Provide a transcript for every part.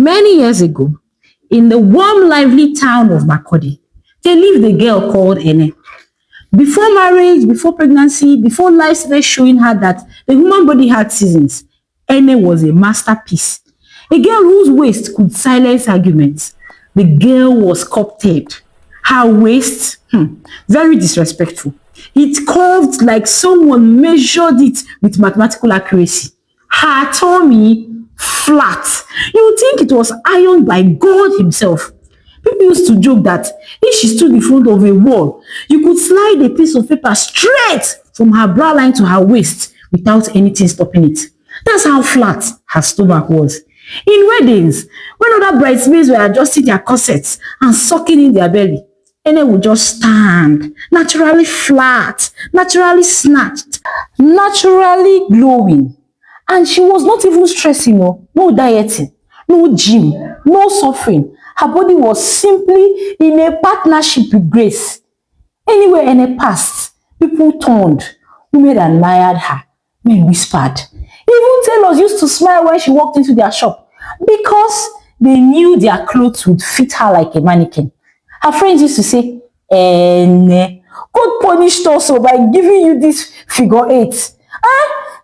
Many years ago, in the warm, lively town of Makurdi, there lived a girl called Ene. Before marriage, before pregnancy, before life started showing her that the human body had seasons, Ene was a masterpiece. A girl whose waist could silence arguments. The girl was sculpted. Her waist, very disrespectful. It curved like someone measured it with mathematical accuracy. Her tummy, flat. You would think it was ironed by God himself. People used to joke that if she stood in front of a wall, you could slide a piece of paper straight from her bra line to her waist without anything stopping it. That's how flat her stomach was. In weddings, when other bridesmaids were adjusting their corsets and sucking in their belly, Ene would just stand, naturally flat, naturally snatched, naturally glowing. And she was not even stressing, no dieting, no gym, no suffering. Her body was simply in a partnership with grace. Anywhere Ene passed, people turned. Women admired her. Men whispered. Even tailors used to smile when she walked into their shop because they knew their clothes would fit her like a mannequin. Her friends used to say, Ene, God punished us by giving you this figure eight.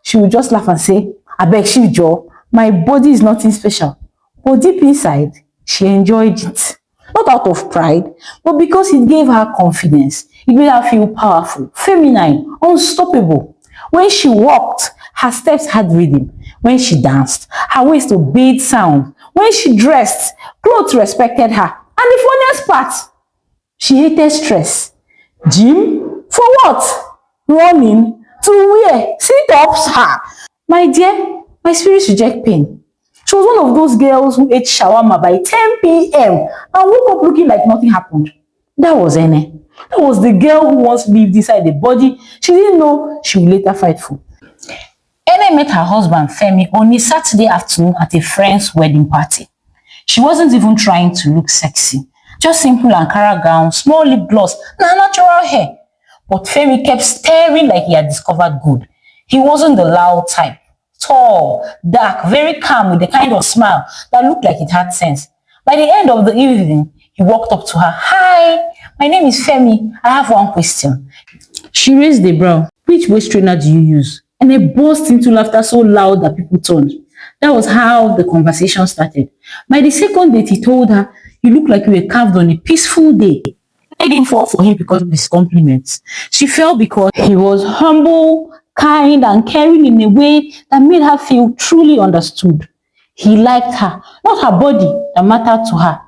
She would just laugh and say, abeg shift jaw, my body is nothing special. But deep inside, she enjoyed it. Not out of pride, but because it gave her confidence. It made her feel powerful, feminine, unstoppable. When she walked, her steps had rhythm. When she danced, her waist obeyed sound. When she dressed, clothes respected her. And the funniest part, she hated stress. Gym? For what? Running? To where? Sit-ups? My dear, my spirit reject pain. She was one of those girls who ate shawarma by 10 p.m. and woke up looking like nothing happened. That was Ene. That was the girl who once lived inside the body she didn't know she would later fight for. Ene met her husband Femi on a Saturday afternoon at a friend's wedding party. She wasn't even trying to look sexy. Just simple Ankara gown, small lip gloss, and natural hair. But Femi kept staring like he had discovered good. He wasn't the loud type. Tall, dark, very calm with the kind of smile that looked like it had sense. By the end of the evening, he walked up to her. Hi, my name is Femi. I have one question. She raised a brow. Which waist trainer do you use? And they burst into laughter so loud that people turned. That was how the conversation started. By the second date, he told her, you look like you were carved on a peaceful day. I didn't fall for him because of his compliments. She fell because he was humble, kind, and caring in a way that made her feel truly understood. He liked her, not her body that mattered to her.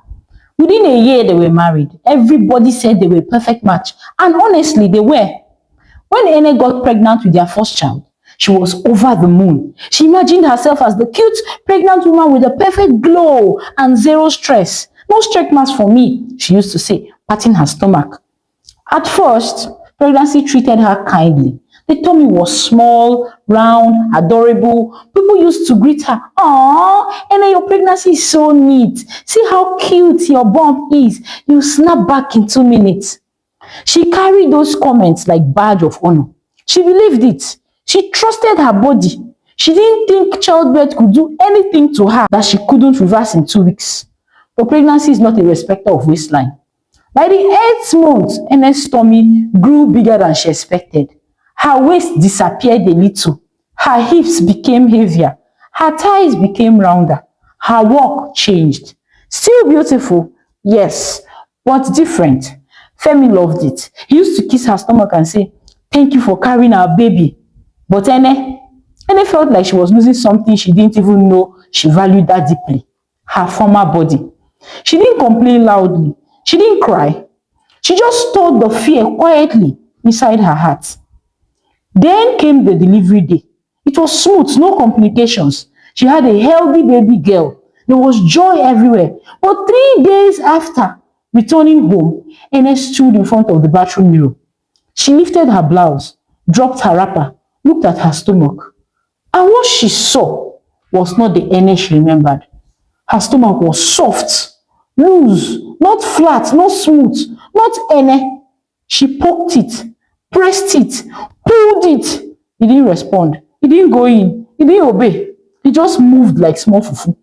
Within a year, they were married. Everybody said they were a perfect match. And honestly, they were. When Ene got pregnant with their first child, she was over the moon. She imagined herself as the cute, pregnant woman with a perfect glow and zero stress. No stretch marks for me, she used to say, patting her stomach. At first, pregnancy treated her kindly. The tummy was small, round, adorable. People used to greet her. Aww, Ene, your pregnancy is so neat. See how cute your bump is. You snap back in 2 minutes. She carried those comments like badge of honor. She believed it. She trusted her body. She didn't think childbirth could do anything to her that she couldn't reverse in 2 weeks. But pregnancy is not a respecter of waistline. By the 8th month, Ene's tummy grew bigger than she expected. Her waist disappeared a little. Her hips became heavier. Her thighs became rounder. Her walk changed. Still beautiful, yes, but different. Femi loved it. He used to kiss her stomach and say, thank you for carrying our baby. But Ene felt like she was losing something she didn't even know she valued that deeply. Her former body. She didn't complain loudly. She didn't cry. She just stored the fear quietly inside her heart. Then came the delivery day. It was smooth, no complications. She had a healthy baby girl. There was joy everywhere. But 3 days after returning home, Ene stood in front of the bathroom mirror. She lifted her blouse, dropped her wrapper, looked at her stomach. And what she saw was not the Ene she remembered. Her stomach was soft, loose, not flat, not smooth, not Ene. She poked it, pressed it, pulled it. He didn't respond. He didn't go in. He didn't obey. He just moved like small fufu.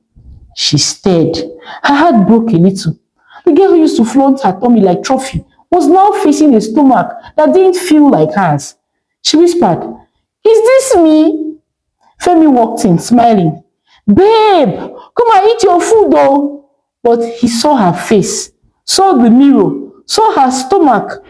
She stared. Her heart broke a little. The girl who used to flaunt her tummy like trophy was now facing a stomach that didn't feel like hers. She whispered, "Is this me?" Femi walked in, smiling. "Babe, come and eat your food though." But he saw her face, saw the mirror, saw her stomach.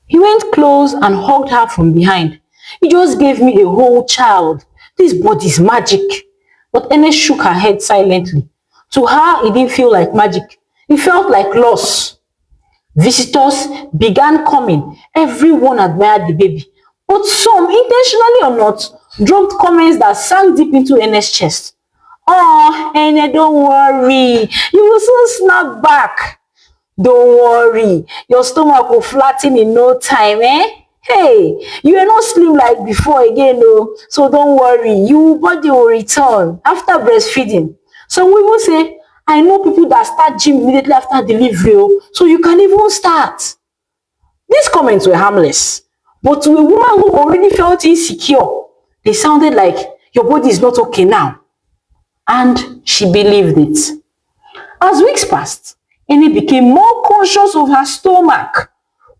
He went close and hugged her from behind. "You just gave me a whole child. This body's magic." But Ene shook her head silently. To her, it didn't feel like magic. It felt like loss. Visitors began coming. Everyone admired the baby. But some, intentionally or not, dropped comments that sank deep into Ene's chest. "Oh, Ene, don't worry. You will soon snap back. Don't worry. Your stomach will flatten in no time, eh? Hey, you are not slim like before again, no. So don't worry. Your body will return after breastfeeding." Some women say, "I know people that start gym immediately after delivery, oh, so you can even start." These comments were harmless, but to a woman who already felt insecure, they sounded like, "Your body is not okay now." And she believed it. As weeks passed, Ene became more conscious of her stomach.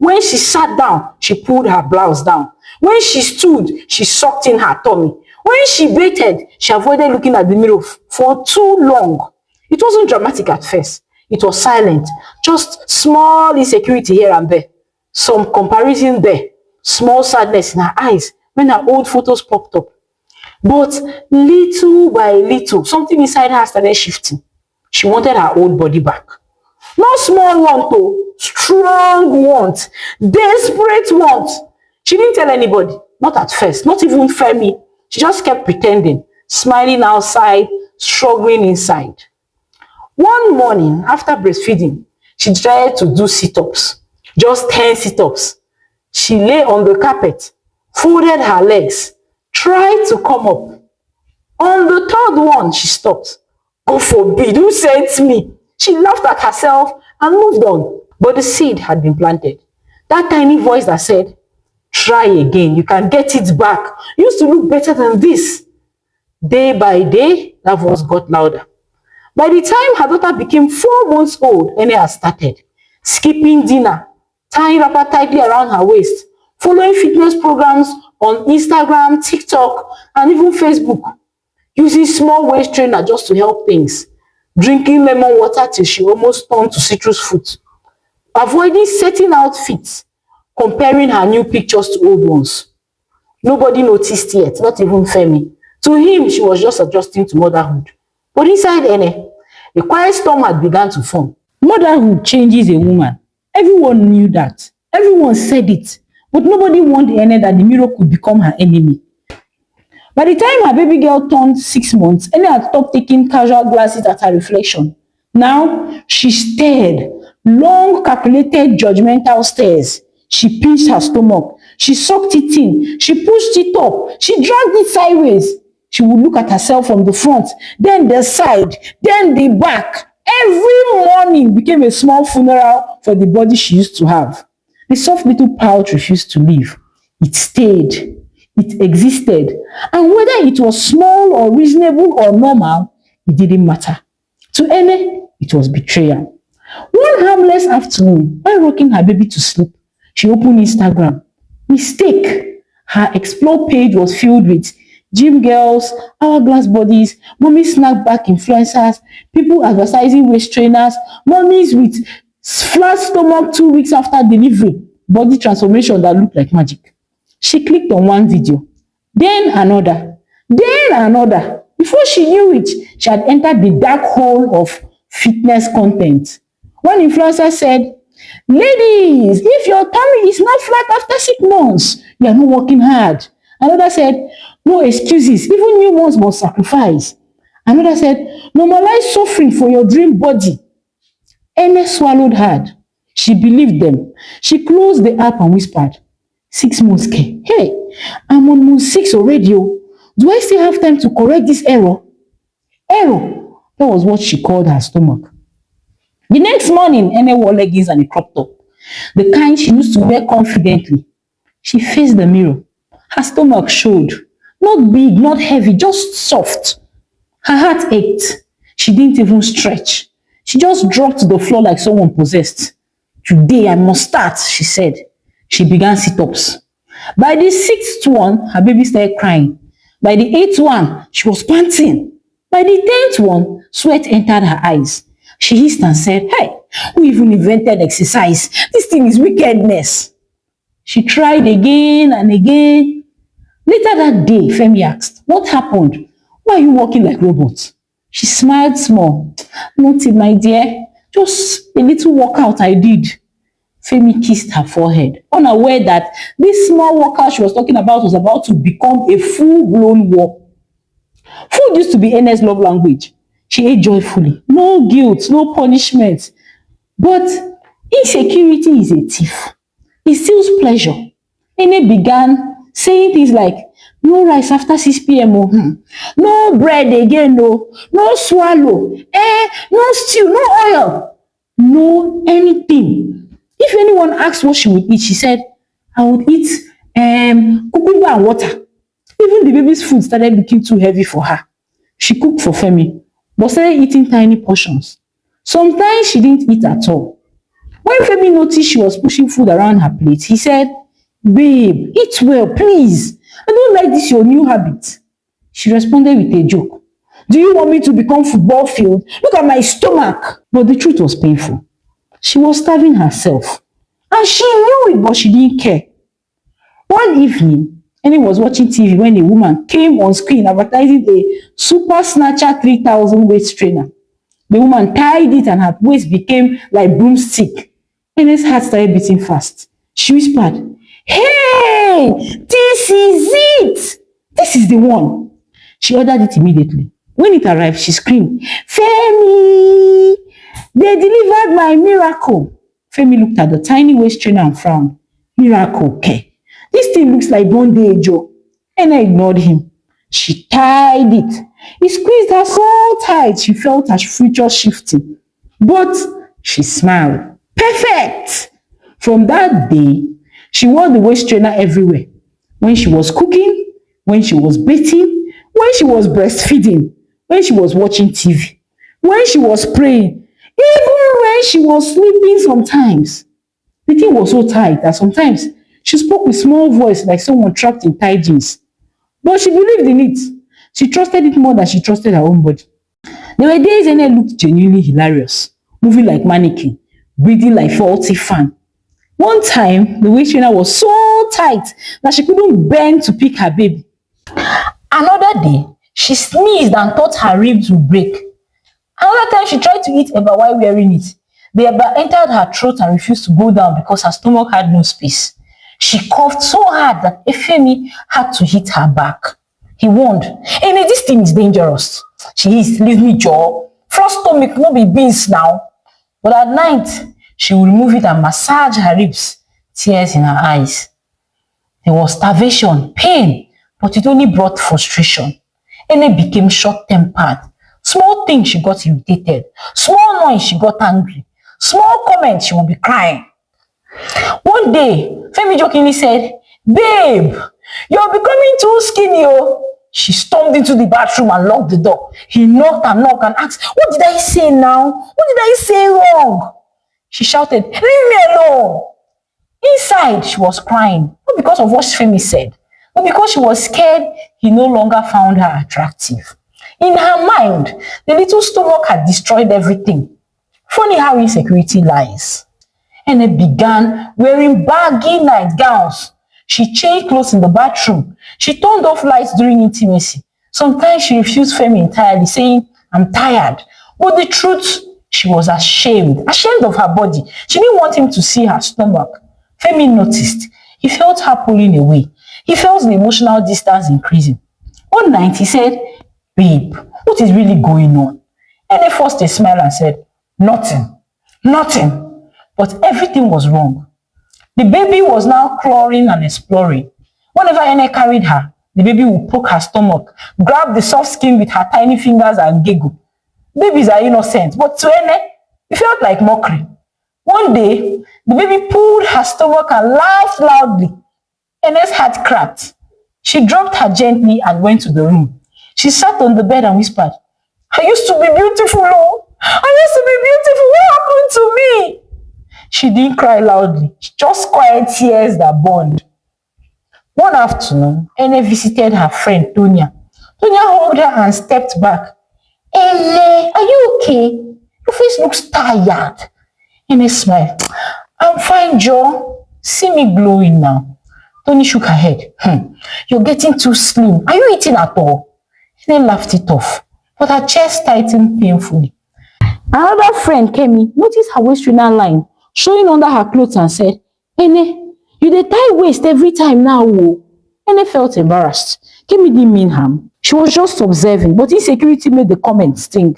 When she sat down, she pulled her blouse down. When she stood, she sucked in her tummy. When she bathed, she avoided looking at the mirror for too long. It wasn't dramatic at first. It was silent, just small insecurity here and there. Some comparison there, small sadness in her eyes when her old photos popped up. But little by little, something inside her started shifting. She wanted her old body back. Not small want though, strong want, desperate want. She didn't tell anybody, not at first, not even Femi. She just kept pretending, smiling outside, struggling inside. One morning after breastfeeding, she tried to do sit-ups, just 10 sit-ups. She lay on the carpet, folded her legs, tried to come up. On the third one, she stopped. God forbid, who sent me? She laughed at herself and moved on. But the seed had been planted. That tiny voice that said, "Try again, you can get it back. You used to look better than this." Day by day, that voice got louder. By the time her daughter became 4 months old, Ene had started skipping dinner, tying wrapper tightly around her waist, following fitness programs on Instagram, TikTok, and even Facebook, using small waist trainer just to help things, drinking lemon water till she almost turned to citrus fruit, avoiding certain outfits, comparing her new pictures to old ones. Nobody noticed yet, not even Femi. To him, she was just adjusting to motherhood. But inside Ene, a quiet storm had begun to form. Motherhood changes a woman. Everyone knew that. Everyone said it. But nobody warned Ene that the mirror could become her enemy. By the time her baby girl turned 6 months, Ene had stopped taking casual glances at her reflection. Now, she stared, long, calculated, judgmental stares. She pinched her stomach. She sucked it in. She pushed it up. She dragged it sideways. She would look at herself from the front, then the side, then the back. Every morning became a small funeral for the body she used to have. The soft little pouch refused to leave. It stayed. It existed. And whether it was small or reasonable or normal, it didn't matter. To Ene, it was betrayal. One harmless afternoon, while rocking her baby to sleep, she opened Instagram. Mistake. Her explore page was filled with gym girls, hourglass bodies, mommy snackback influencers, people advertising waist trainers, mommies with flat stomach 2 weeks after delivery, body transformation that looked like magic. She clicked on one video, then another, then another. Before she knew it, she had entered the dark hole of fitness content. One influencer said, "Ladies, if your tummy is not flat after 6 months, you are not working hard." Another said, "No excuses, even new ones must sacrifice." Another said, "Normalize suffering for your dream body." Ene swallowed hard. She believed them. She closed the app and whispered, 6 months came. Hey, I'm on month 6 already. Oh. Do I still have time to correct this error? Error. That was what she called her stomach. The next morning, Ene wore leggings and a crop top, the kind she used to wear confidently. She faced the mirror. Her stomach showed. Not big, not heavy, just soft. Her heart ached. She didn't even stretch. She just dropped to the floor like someone possessed. Today I must start, she said. She began sit-ups. By the sixth one, her baby started crying. By the eighth one, she was panting. By the 10th one, sweat entered her eyes. She hissed and said, "Hey, who even invented exercise? This thing is wickedness." She tried again and again. Later that day, Femi asked, "What happened? Why are you walking like robots?" She smiled small. "Nothing, my dear. Just a little workout I did." Femi kissed her forehead, unaware that this small workout she was talking was about to become a full-blown war. Food used to be Ene's love language. She ate joyfully. No guilt, no punishment. But insecurity is a thief. It steals pleasure. Ene began saying things like, "No rice after 6 p.m. Oh, no bread again, no swallow, no stew, no oil, no anything." If anyone asked what she would eat, she said, "I would eat cucumber and water." Even the baby's food started looking too heavy for her. She cooked for Femi, but started eating tiny portions. Sometimes she didn't eat at all. When Femi noticed she was pushing food around her plate, he said, "Babe, eat well, please. I don't like this your new habit." She responded with a joke. "Do you want me to become football field? Look at my stomach." But the truth was painful. She was starving herself. And she knew it, but she didn't care. One evening, Annie was watching TV when a woman came on screen advertising a Super Snatcher 3000 waist trainer. The woman tied it and her waist became like broomstick. Annie's heart started beating fast. She whispered, "Hey, this is it! This is the one." She ordered it immediately. When it arrived, she screamed, "Femi! They delivered my miracle." Femi looked at the tiny waist trainer and frowned. "Miracle, okay. This thing looks like bondage, Joe." Anna ignored him. She tied it. He squeezed her so tight she felt her future shifting. But she smiled. Perfect! From that day, she wore the waist trainer everywhere. When she was cooking, when she was bathing, when she was breastfeeding, when she was watching TV, when she was praying, even when she was sleeping sometimes. The thing was so tight that sometimes she spoke with small voice like someone trapped in tight jeans. But she believed in it. She trusted it more than she trusted her own body. There were days Ene looked genuinely hilarious, moving like mannequin, breathing like faulty fan. One time, the waist trainer was so tight that she couldn't bend to pick her baby. Another day, she sneezed and thought her ribs would break. Another time, she tried to eat eba while wearing it. The eba entered her throat and refused to go down because her stomach had no space. She coughed so hard that Efemi had to hit her back. He warned, "Ene, this thing is dangerous." She hissed, "Leave me, Joe. Frost stomach no be beans now." But at night, she would remove it and massage her ribs, tears in her eyes. There was starvation, pain, but it only brought frustration. Ene became short-tempered. Small things she got irritated. Small noise she got angry. Small comment she would be crying. One day, Femi jokingly said, "Babe, you're becoming too skinny, oh." She stormed into the bathroom and locked the door. He knocked and asked, "What did I say now? What did I say wrong?" She shouted, "Leave me alone." Inside, she was crying, not because of what Femi said, but because she was scared he no longer found her attractive. In her mind, the little stomach had destroyed everything. Funny how insecurity lies. Ene began wearing baggy nightgowns. She changed clothes in the bathroom. She turned off lights during intimacy. Sometimes she refused Femi entirely, saying, "I'm tired." But the truth, she was ashamed of her body. She didn't want him to see her stomach. Femi noticed. He felt her pulling away. He felt the emotional distance increasing. One night he said, "Babe, what is really going on?" Ene forced a smile and said, "Nothing, nothing." But everything was wrong. The baby was now clawing and exploring. Whenever Ene carried her, the baby would poke her stomach, grab the soft skin with her tiny fingers and giggle. Babies are innocent, but to Ene, it felt like mockery. One day, the baby pulled her stomach and laughed loudly. Ene's heart cracked. She dropped her gently and went to the room. She sat on the bed and whispered, I used to be beautiful, oh. I used to be beautiful. What happened to me? She didn't cry loudly. She just quiet tears that burned. One afternoon, Ene visited her friend Tonya. Tonya hugged her and stepped back. Ene, are you okay? Your face looks tired. Ene smiled. I'm fine, Joe. See me glowing now. Tony shook her head. You're getting too slim. Are you eating at all? Ene laughed it off, but her chest tightened painfully. Another friend, Kemi, noticed her waist trainer line showing under her clothes and said, Ene, you dey tie waist every time now, oh. Ene felt embarrassed. Kemi didn't mean harm. She was just observing, but insecurity made the comment sting.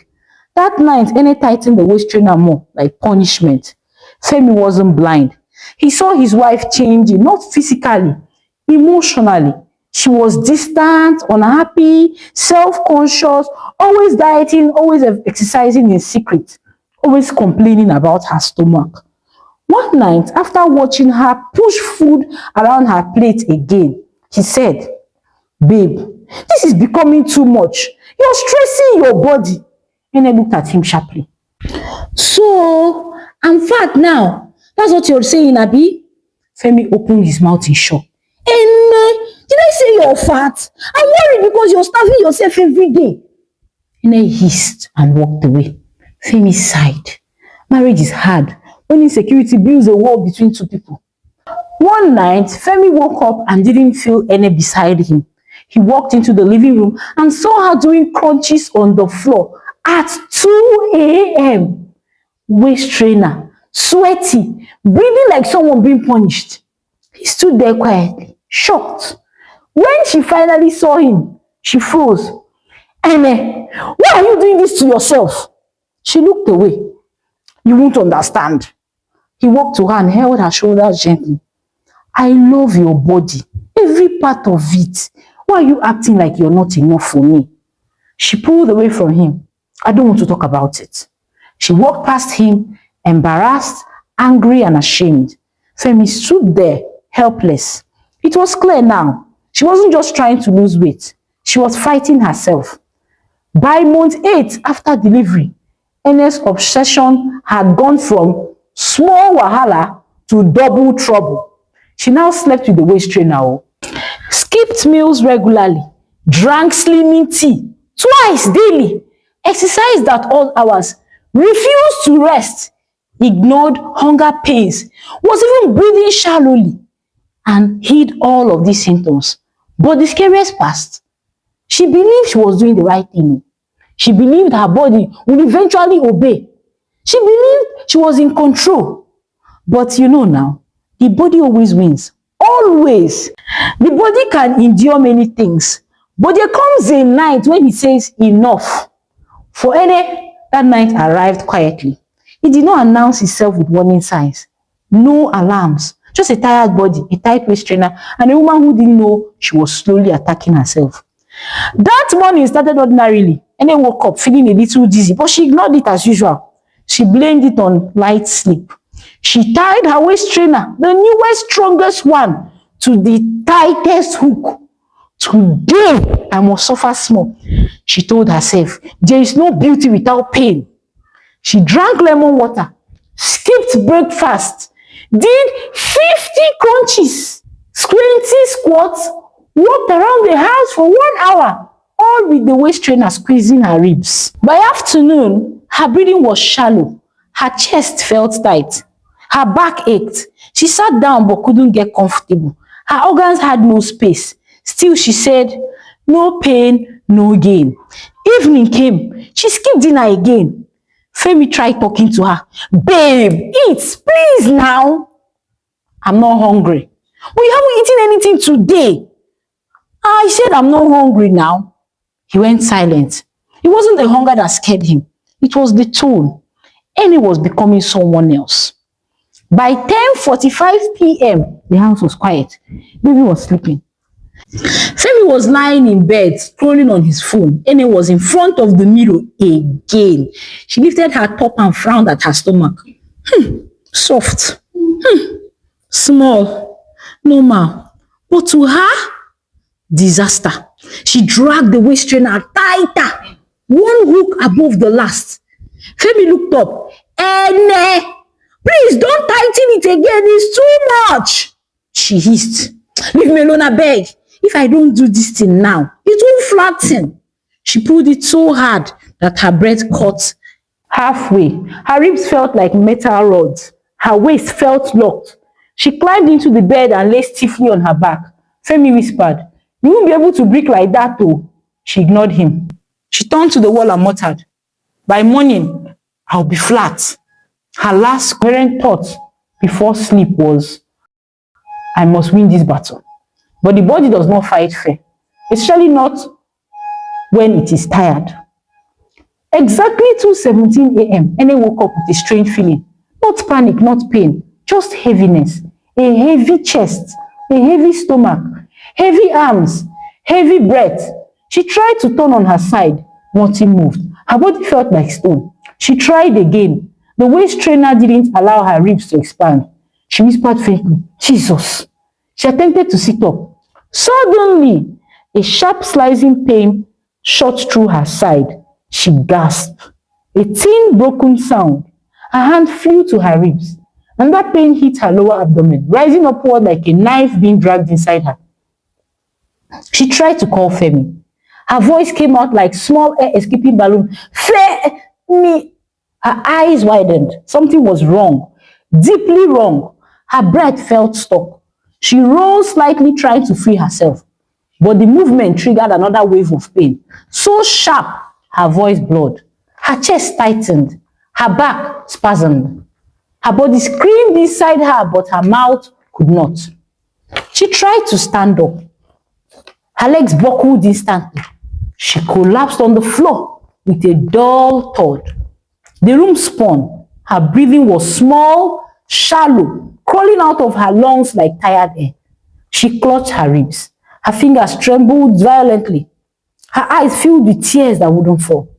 That night, Ene tightened the waist trainer more, like punishment. Femi wasn't blind. He saw his wife changing, not physically, emotionally. She was distant, unhappy, self-conscious, always dieting, always exercising in secret, always complaining about her stomach. One night, after watching her push food around her plate again, he said, Babe, this is becoming too much. You're stressing your body. And I looked at him sharply. So, I'm fat now. That's what you're saying, Abi? Femi opened his mouth in shock. Did I say you're fat? I'm worried because you're starving yourself every day. And I hissed and walked away. Femi sighed. Marriage is hard when insecurity builds a wall between two people. One night, Femi woke up and didn't feel Ene beside him. He walked into the living room and saw her doing crunches on the floor at 2 a.m. Waist trainer, sweaty, breathing like someone being punished. He stood there quietly, shocked. When she finally saw him, she froze. Ene, why are you doing this to yourself? She looked away. You won't understand. He walked to her and held her shoulders gently. I love your body, every part of it. Why are you acting like you're not enough for me? She pulled away from him. I don't want to talk about it. She walked past him, embarrassed, angry, and ashamed. Femi stood there, helpless. It was clear now. She wasn't just trying to lose weight. She was fighting herself. By month 8 after delivery, Ene's obsession had gone from small wahala to double trouble. She now slept with the waist trainer, skipped meals regularly, drank slimming tea twice daily, exercised at all hours, refused to rest, ignored hunger pains, was even breathing shallowly, and hid all of these symptoms. But the scariest part, she believed she was doing the right thing. She believed her body would eventually obey. She believed she was in control. But you know now, the body always wins. Always. The body can endure many things. But there comes a night when it says enough. For Ene, that night arrived quietly. He did not announce himself with warning signs. No alarms. Just a tired body, a tight waist trainer, and a woman who didn't know she was slowly attacking herself. That morning started ordinarily. Ene woke up feeling a little dizzy, but she ignored it as usual. She blamed it on light sleep. She tied her waist trainer, the newest, strongest one, to the tightest hook. Today, I must suffer small. She told herself, there is no beauty without pain. She drank lemon water, skipped breakfast, did 50 crunches, 20 squats, walked around the house for 1 hour, all with the waist trainer squeezing her ribs. By afternoon, her breathing was shallow. Her chest felt tight. Her back ached. She sat down but couldn't get comfortable. Her organs had no space. Still, she said, no pain, no gain. Evening came. She skipped dinner again. Femi tried talking to her. Babe, eat, please now. I'm not hungry. But you haven't eaten anything today. I said I'm not hungry now. He went silent. It wasn't the hunger that scared him. It was the tone. Ene was becoming someone else. By 10:45 p.m., the house was quiet. Baby was sleeping. Femi was lying in bed, scrolling on his phone. Ene was in front of the mirror again. She lifted her top and frowned at her stomach. Soft. Small. Normal. But to her, disaster. She dragged the waist trainer tighter. one hook above the last. Femi looked up. Ene, please don't tighten it again, it's too much. She hissed. Leave me alone, abeg. If I don't do this thing now, it won't flatten. She pulled it so hard that her breath caught halfway. Her ribs felt like metal rods. Her waist felt locked. She climbed into the bed and lay stiffly on her back. Femi whispered, "You won't be able to breathe like that though." She ignored him. She turned to the wall and muttered, "By morning, I'll be flat." Her last coherent thought before sleep was, "I must win this battle." But the body does not fight fair, especially not when it is tired. Exactly 2:17 a.m., Ene woke up with a strange feeling. Not panic, not pain, just heaviness. A heavy chest, a heavy stomach, heavy arms, heavy breath. She tried to turn on her side. Nothing moved. Her body felt like stone. She tried again. The waist trainer didn't allow her ribs to expand. She whispered faintly, "Jesus." She attempted to sit up. Suddenly, a sharp slicing pain shot through her side. She gasped. A thin broken sound. Her hand flew to her ribs, and that pain hit her lower abdomen, rising upward like a knife being dragged inside her. She tried to call Femi. Her voice came out like small air escaping balloon. "Femi!" Her eyes widened. Something was wrong, deeply wrong. Her breath felt stuck. She rose slightly, trying to free herself, but the movement triggered another wave of pain, so sharp her voice blurred. Her chest tightened. Her back spasmed. Her body screamed inside her, but her mouth could not. She tried to stand up. Her legs buckled instantly. She collapsed on the floor with a dull thud. The room spun. Her breathing was small, shallow, crawling out of her lungs like tired air. She clutched her ribs. Her fingers trembled violently. Her eyes filled with tears that wouldn't fall.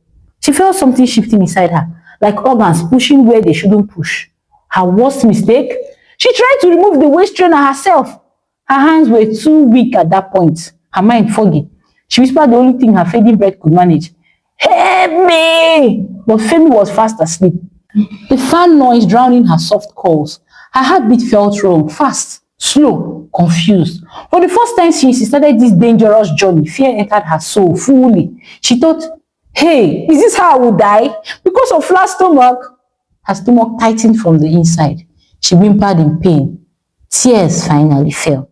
She felt something shifting inside her, like organs pushing where they shouldn't push. Her worst mistake? She tried to remove the waist trainer herself. Her hands were too weak at that point, her mind foggy. She whispered the only thing her fading breath could manage. "Help me!" But Femi was fast asleep. The fan noise drowning her soft calls. Her heartbeat felt wrong, fast, slow, confused. For the first time since she started this dangerous journey, fear entered her soul fully. She thought, "Hey, is this how I will die? Because of flat stomach?" Her stomach tightened from the inside. She whimpered in pain. Tears finally fell.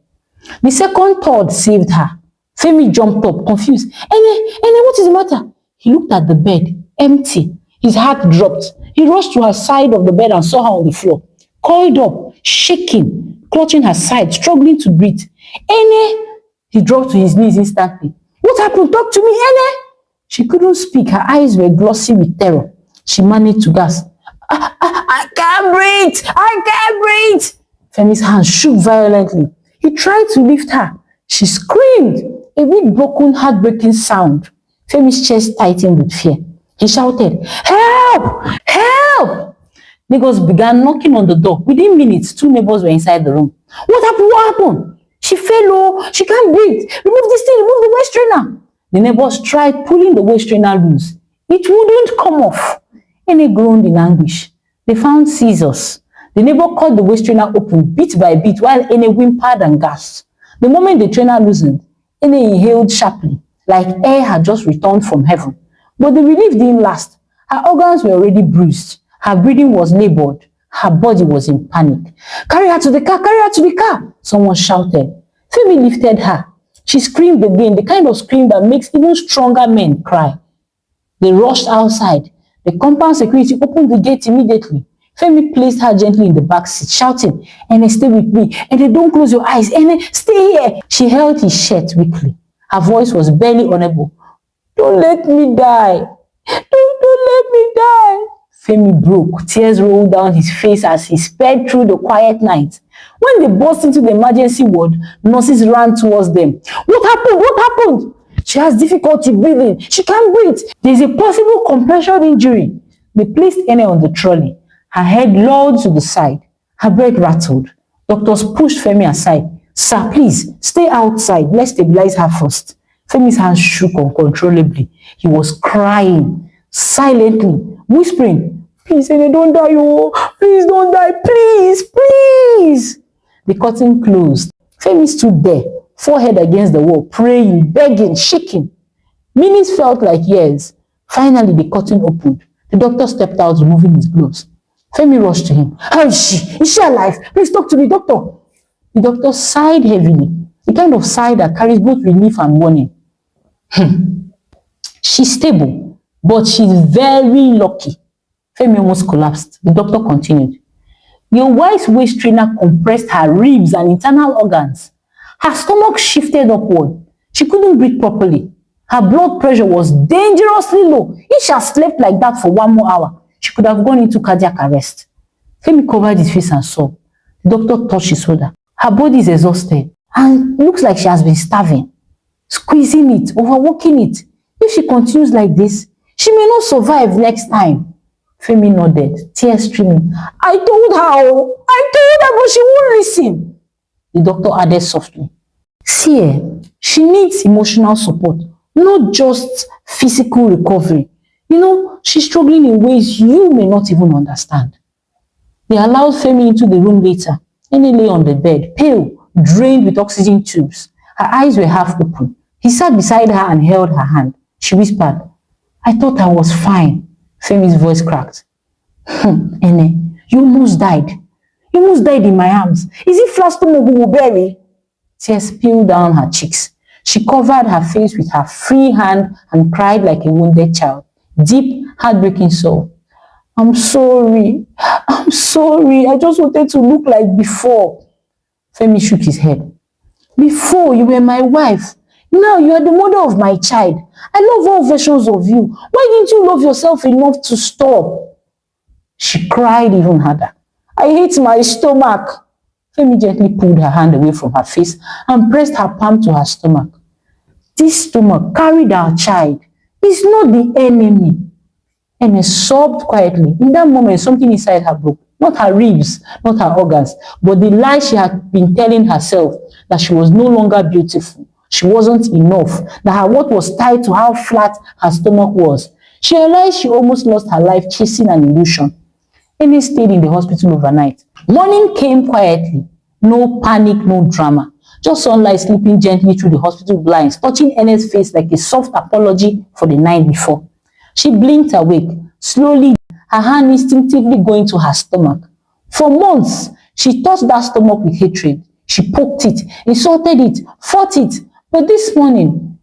The second thought saved her. Femi jumped up, confused. Ene, what is the matter?" He looked at the bed, empty. His heart dropped. He rushed to her side of the bed and saw her on the floor, coiled up, shaking, clutching her side, struggling to breathe. "Ene!" He dropped to his knees instantly. "What happened? Talk to me, Ene!" She couldn't speak. Her eyes were glossy with terror. She managed to gasp. I can't breathe! I can't breathe!" Femi's hands shook violently. He tried to lift her. She screamed, a weak, broken, heartbreaking sound. Femi's chest tightened with fear. He shouted, "Help! Help!" Neighbors began knocking on the door. Within minutes, 2 neighbors were inside the room. "What happened? What happened?" "She fell, oh, she can't breathe. Remove this thing, remove the waist trainer." The neighbors tried pulling the waist trainer loose. It wouldn't come off. Ene groaned in anguish. They found scissors. The neighbor cut the waist trainer open bit by bit while Ene whimpered and gasped. The moment the trainer loosened, Ene inhaled sharply, like air had just returned from heaven. But the relief didn't last. Her organs were already bruised. Her breathing was labored. Her body was in panic. "Carry her to the car! Carry her to the car!" Someone shouted. Femi lifted her. She screamed again, the kind of scream that makes even stronger men cry. They rushed outside. The compound security opened the gate immediately. Femi placed her gently in the back seat, shouting, "Ene, stay with me. Ene, don't close your eyes. Ene, stay here." She held his shirt weakly. Her voice was barely audible. "Don't let me die. Don't let me die." Femi broke. Tears rolled down his face as he sped through the quiet night. When they burst into the emergency ward, nurses ran towards them. "What happened? What happened?" "She has difficulty breathing. She can't breathe. There's a possible compression injury." They placed Ene on the trolley. Her head lowered to the side. Her breath rattled. Doctors pushed Femi aside. "Sir, please, stay outside. Let's stabilize her first." Femi's hands shook uncontrollably. He was crying, silently, whispering, "Please, Ene, don't die, oh! Please don't die, please, please!" The curtain closed. Femi stood there, forehead against the wall, praying, begging, shaking. Minutes felt like years. Finally, the curtain opened. The doctor stepped out, removing his gloves. Femi rushed to him. "How is she? Is she alive? Please talk to me, doctor." The doctor sighed heavily, the kind of sigh that carries both relief and warning. "She's stable, but she's very lucky." Femi almost collapsed. The doctor continued. "Your wife's waist trainer compressed her ribs and internal organs. Her stomach shifted upward. She couldn't breathe properly. Her blood pressure was dangerously low. If she had slept like that for 1 more hour, she could have gone into cardiac arrest." Femi covered his face and sobbed. The doctor touched his shoulder. "Her body is exhausted and looks like she has been starving, squeezing it, overworking it. If she continues like this, she may not survive next time." Femi nodded, tears streaming. I told her, but she won't listen." The doctor added softly, "See, she needs emotional support, not just physical recovery. She's struggling in ways you may not even understand." They allowed Femi into the room later. Ene lay on the bed, pale, drained with oxygen tubes. Her eyes were half open. He sat beside her and held her hand. She whispered, "I thought I was fine." Femi's voice cracked. "Ene, you almost died. You almost died in my arms. Is it flat stomach we will bury?" Tears spilled down her cheeks. She covered her face with her free hand and cried like a wounded child. Deep, heartbreaking sob. I'm sorry. I just wanted to look like before." Femi shook his head. "Before, you were my wife. Now you are the mother of my child. I love all versions of you. Why didn't you love yourself enough to stop?" She cried even harder. "I hate my stomach." Femi gently pulled her hand away from her face and pressed her palm to her stomach. "This stomach carried our child. It's not the enemy." Ene sobbed quietly. In that moment, something inside her broke. Not her ribs, not her organs, but the lie she had been telling herself that she was no longer beautiful. She wasn't enough. That her worth was tied to how flat her stomach was. She realized she almost lost her life chasing an illusion. Ene stayed in the hospital overnight. Morning came quietly. No panic, no drama. Just sunlight slipping gently through the hospital blinds, touching Ene's face like a soft apology for the night before. She blinked awake, slowly, her hand instinctively going to her stomach. For months, she touched that stomach with hatred. She poked it, insulted it, fought it. But this morning,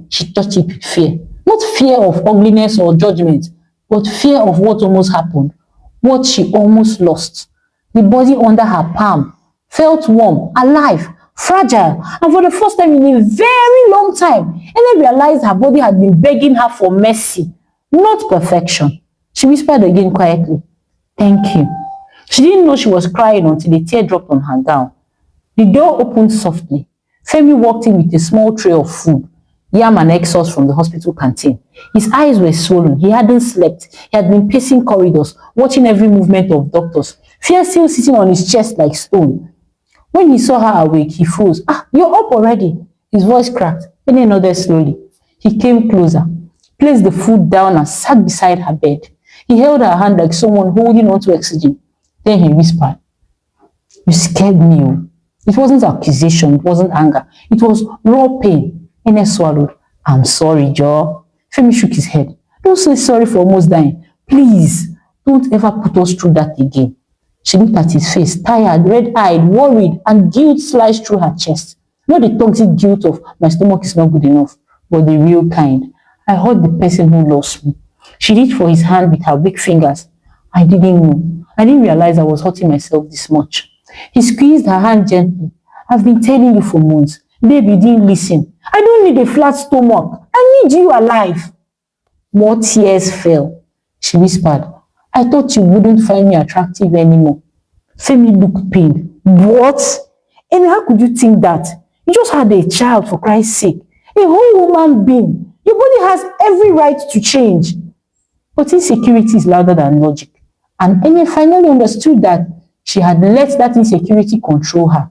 she touched it with fear. Not fear of ugliness or judgment, but fear of what almost happened, what she almost lost. The body under her palm felt warm, alive, fragile, and for the first time in a very long time, Ellen realized her body had been begging her for mercy, not perfection. She whispered again quietly, "Thank you." She didn't know she was crying until a tear dropped on her gown. The door opened softly. Femi walked in with a small tray of food, yam and egg sauce from the hospital canteen. His eyes were swollen. He hadn't slept. He had been pacing corridors, watching every movement of doctors, fear still sitting on his chest like stone. When he saw her awake, he froze. "You're up already." His voice cracked. Then he nodded slowly. He came closer, placed the food down and sat beside her bed. He held her hand like someone holding onto oxygen. Then he whispered, "You scared me." It wasn't accusation, it wasn't anger. It was raw pain. Ene swallowed. "I'm sorry, Joe." Femi shook his head. "Don't say sorry for almost dying. Please, don't ever put us through that again." She looked at his face, tired, red-eyed, worried, and guilt sliced through her chest. Not the toxic guilt of my stomach is not good enough, but the real kind. "I hurt the person who lost me." She reached for his hand with her weak fingers. "I didn't know. I didn't realize I was hurting myself this much." He squeezed her hand gently. "I've been telling you for months. Babe, you didn't listen. I don't need a flat stomach. I need you alive." More tears fell. She whispered, "I thought you wouldn't find me attractive anymore." Femi looked pained. "What? And how could you think that? You just had a child, for Christ's sake. A whole human being. Your body has every right to change." But insecurity is louder than logic. And Ene finally understood that she had let that insecurity control her.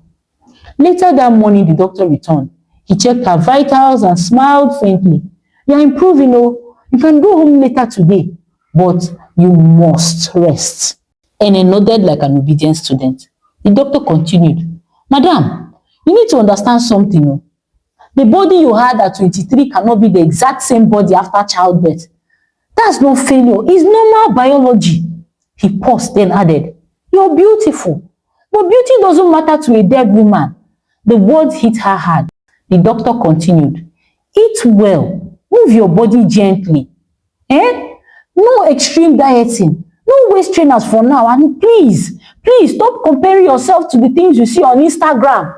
Later that morning, the doctor returned. He checked her vitals and smiled faintly. "You're improving, oh. You can go home later today, but you must rest." Ene nodded like an obedient student. The doctor continued, "Madam, you need to understand something. Oh. The body you had at 23 cannot be the exact same body after childbirth. That's not failure. It's normal biology." He paused, then added, "You're beautiful. But beauty doesn't matter to a dead woman." The words hit her hard. The doctor continued, "Eat well. Move your body gently. Eh? No extreme dieting. No waist trainers for now. And please stop comparing yourself to the things you see on Instagram."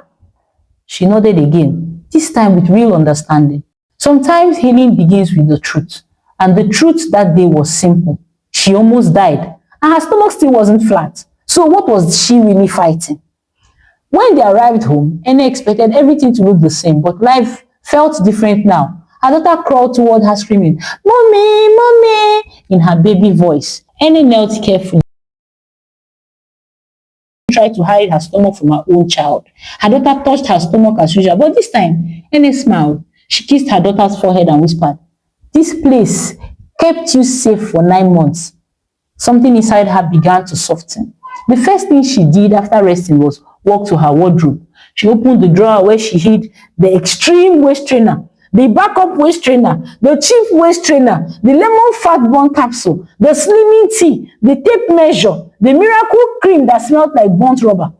She nodded again, this time with real understanding. Sometimes healing begins with the truth. And the truth that day was simple. She almost died. And her stomach still wasn't flat. So what was she really fighting? When they arrived home, Ene expected everything to look the same, but life felt different now. Her daughter crawled toward her screaming, "Mommy, mommy," in her baby voice. Ene knelt carefully, tried to hide her stomach from her own child. Her daughter touched her stomach as usual, but this time, Ene smiled. She kissed her daughter's forehead and whispered, "This place kept you safe for 9 months." Something inside her began to soften. The first thing she did after resting was walk to her wardrobe. She opened the drawer where she hid the extreme waist trainer, the backup waist trainer, the cheap waist trainer, the lemon fat burn capsule, the slimming tea, the tape measure, the miracle cream that smelled like burnt rubber.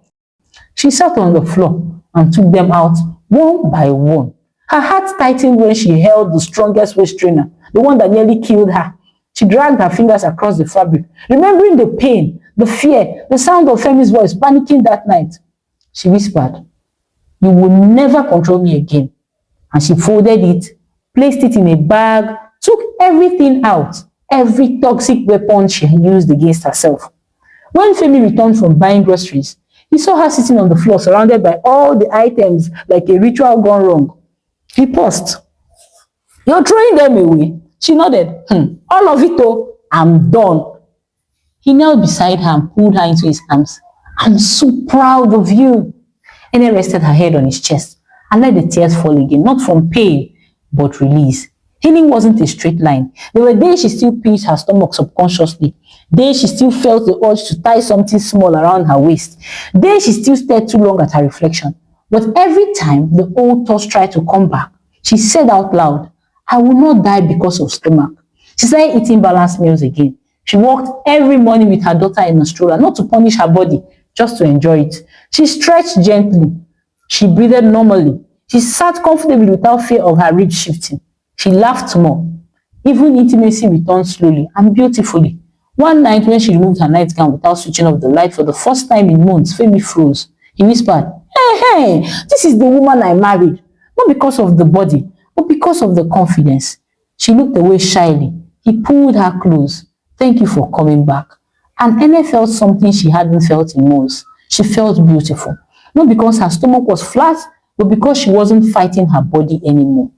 She sat on the floor and took them out one by one. Her heart tightened when she held the strongest waist trainer, the one that nearly killed her. She dragged her fingers across the fabric, remembering the pain, the fear, the sound of Femi's voice panicking that night. She whispered, "You will never control me again." And she folded it, placed it in a bag, took everything out, every toxic weapon she had used against herself. When Femi returned from buying groceries, he saw her sitting on the floor surrounded by all the items like a ritual gone wrong. He paused. "You're throwing them away?" She nodded. "All of it, oh, I'm done." He knelt beside her and pulled her into his arms. "I'm so proud of you." Ene rested her head on his chest and let the tears fall again, not from pain, but release. Healing wasn't a straight line. There were days she still pinched her stomach subconsciously. Days she still felt the urge to tie something small around her waist. Days she still stared too long at her reflection. But every time the old thoughts tried to come back, she said out loud, "I will not die because of stomach." She started eating balanced meals again. She walked every morning with her daughter in a stroller, not to punish her body, just to enjoy it. She stretched gently. She breathed normally. She sat comfortably without fear of her ribs shifting. She laughed more. Even intimacy returned slowly and beautifully. One night when she removed her nightgown without switching off the light for the first time in months, Femi froze. He whispered, hey, this is the woman I married. Not because of the body, but because of the confidence." She looked away shyly. He pulled her close. "Thank you for coming back." And Ene felt something she hadn't felt in months. She felt beautiful. Not because her stomach was flat, but because she wasn't fighting her body anymore.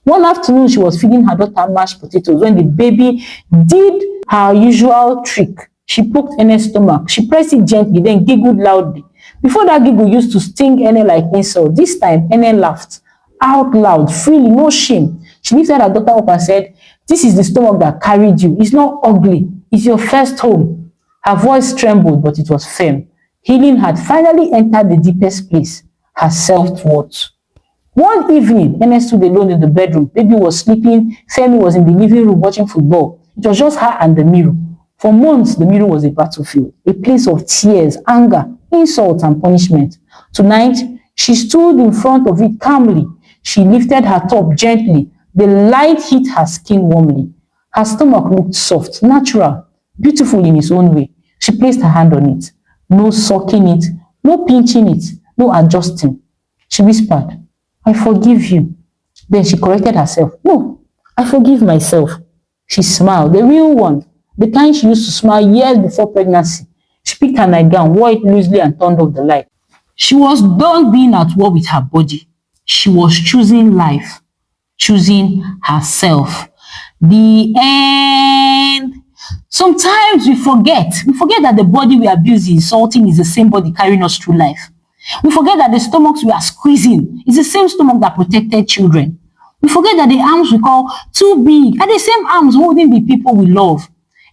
One afternoon, she was feeding her daughter mashed potatoes when the baby did her usual trick. She poked Ene's stomach. She pressed it gently, then giggled loudly. Before that giggle used to sting Ene like insult. This time, Ene laughed out loud, freely, no shame. She lifted her daughter up and said, "This is the stomach that carried you. It's not ugly. It's your first home." Her voice trembled, but it was firm. Healing had finally entered the deepest place, her self-worth. One evening, Ene stood alone in the bedroom. Baby was sleeping. Femi was in the living room watching football. It was just her and the mirror. For months, the mirror was a battlefield, a place of tears, anger, insult, and punishment. Tonight, she stood in front of it calmly. She lifted her top gently. The light hit her skin warmly. Her stomach looked soft, natural, beautiful in its own way. She placed her hand on it. No sucking it, no pinching it, no adjusting. She whispered, "I forgive you." Then she corrected herself. "No, I forgive myself." She smiled, the real one, the kind she used to smile years before pregnancy. She picked her nightgown, wore it loosely, and turned off the light. She was done being at war with her body. She was choosing life, choosing herself. The end. Sometimes we forget that the body we abuse, insulting, is the same body carrying us through life. We forget that the stomachs we are squeezing is the same stomach that protected children. We forget that the arms we call too big are the same arms holding the people we love.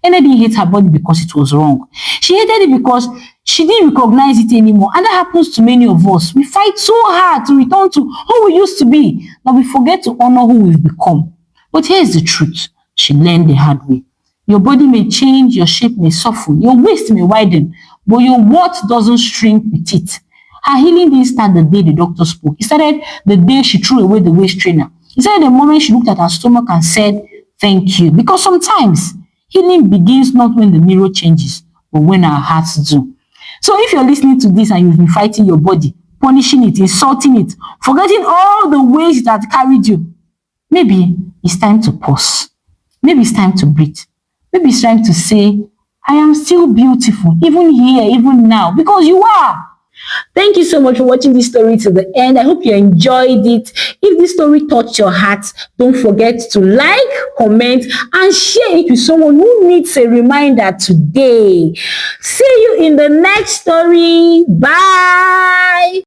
Ene didn't hate her body because it was wrong. She hated it because she didn't recognize it anymore. And that happens to many of us. We fight so hard to return to who we used to be that we forget to honor who we've become. But here's the truth. She learned the hard way. Your body may change, your shape may soften, your waist may widen, but your worth doesn't shrink with it. Her healing didn't start the day the doctor spoke. It started the day she threw away the waist trainer. It started the moment she looked at her stomach and said, thank you. Because sometimes healing begins not when the mirror changes, but when our hearts do. So if you're listening to this and you've been fighting your body, punishing it, insulting it, forgetting all the ways it had carried you, maybe it's time to pause. Maybe it's time to breathe. Maybe it's time to say, I am still beautiful, even here, even now, because you are. Thank you so much for watching this story to the end. I hope you enjoyed it. If this story touched your heart, don't forget to like, comment, and share it with someone who needs a reminder today. See you in the next story. Bye.